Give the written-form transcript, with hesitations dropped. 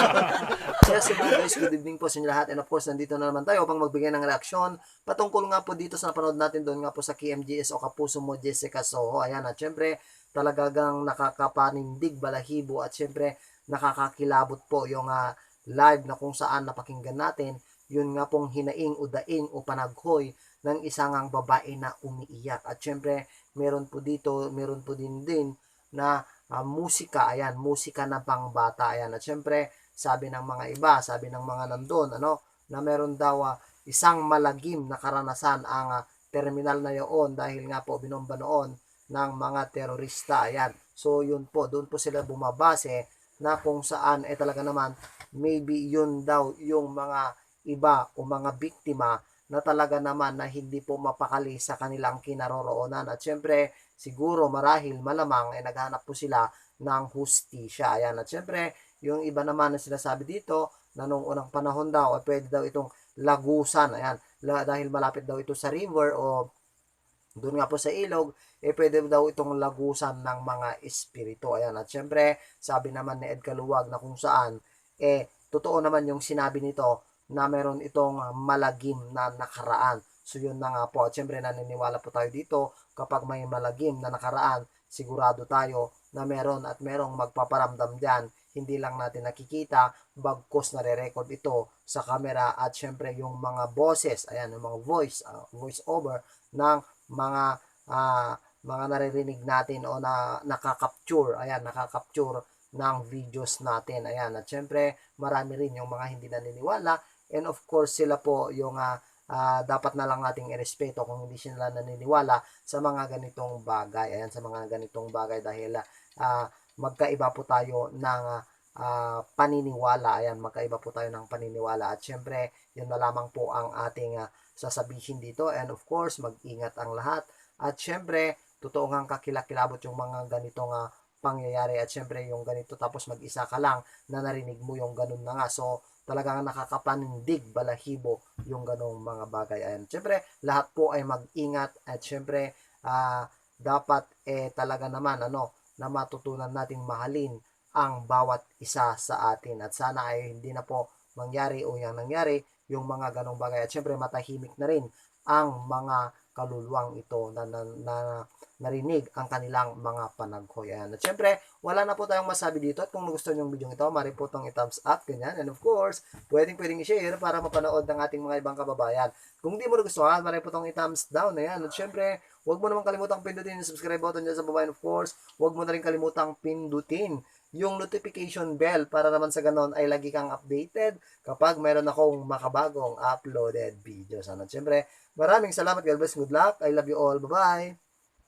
Yes, hello guys, good evening po sa inyo lahat. And of course, nandito na naman tayo upang magbigay ng reaksyon patungkol nga po dito sa napanood natin doon nga po sa KMGS o Kapuso Mo Jessica Soho. Ayan, at syempre, talagang nakakapanindig, balahibo at syempre, nakakakilabot po yung live na kung saan napakinggan natin. Yun nga pong hinaing o daing o panaghoy ng isang babae na umiiyak. At syempre, meron po dito, meron po din na musika, ayan, musika na pangbata. Ayan, at syempre, sabi ng mga iba, sabi ng mga nandun, na meron daw isang malagim na karanasan ang terminal na yoon dahil nga po binomba noon ng mga terorista. Ayan. So yun po, doon po sila bumabase na kung saan talaga naman maybe yun daw yung mga iba o mga biktima na talaga naman na hindi po mapakali sa kanilang kinaroroonan. At syempre, siguro marahil malamang naghanap po sila ng hustisya. Ayan. At syempre, yung iba naman na sinasabi dito na nung unang panahon daw ay pwede daw itong lagusan. Ayan, dahil malapit daw ito sa river o doon nga po sa ilog, pwede daw itong lagusan ng mga espiritu. Ayan, at syempre, sabi naman ni Ed Kaluwag na kung saan, totoo naman yung sinabi nito na meron itong malagim na nakaraan. So yun na nga po. At syempre naniniwala po tayo dito kapag may malagim na nakaraan, sigurado tayo na meron at merong magpaparamdam dyan. Hindi lang natin nakikita, bagkos nare-record ito sa camera at syempre yung mga boses, ayan, yung mga voice over ng mga mga naririnig natin o na nakaka-capture, ayan, nakaka-capture ng videos natin. Ayan, at syempre marami rin yung mga hindi naniniwala and of course sila po yung dapat na lang nating irespeto kung hindi sila naniniwala sa mga ganitong bagay. Ayan, sa mga ganitong bagay dahil magkaiba po tayo ng paniniwala. Ayan, magkaiba po tayo ng paniniwala. At syempre, yun na lamang po ang ating sasabihin dito. And of course, mag-ingat ang lahat. At syempre, totoo nga kakilakilabot yung mga ganitong pangyayari. At syempre, yung ganito tapos mag-isa ka lang na narinig mo yung ganun na nga. So, talagang nakakapanindig, balahibo yung ganong mga bagay. Ayan, syempre, lahat po ay mag-ingat. At syempre, dapat talaga naman na matutunan nating mahalin ang bawat isa sa atin. At sana ay hindi na po mangyari o yung nangyari yung mga ganong bagay. At syempre matahimik na rin ang mga kaluluwang ito na narinig ang kanilang mga panaghoy. Ayan. At syempre, wala na po tayong masabi dito. At kung gusto nyo yung video ito, mari po itong i-thumbs up, ganyan. And of course, pwedeng i-share para mapanood ng ating mga ibang kababayan. Kung di mo nagustuhan, mari po itong i-thumbs down. Ayan. At syempre, huwag mo naman kalimutang pindutin yung subscribe button dyan sa baba. And of course, huwag mo na rin kalimutang pindutin yung notification bell para naman sa ganon ay lagi kang updated kapag mayroon akong makabagong uploaded videos. At syempre, maraming salamat. God bless. Good luck. I love you all. Bye-bye.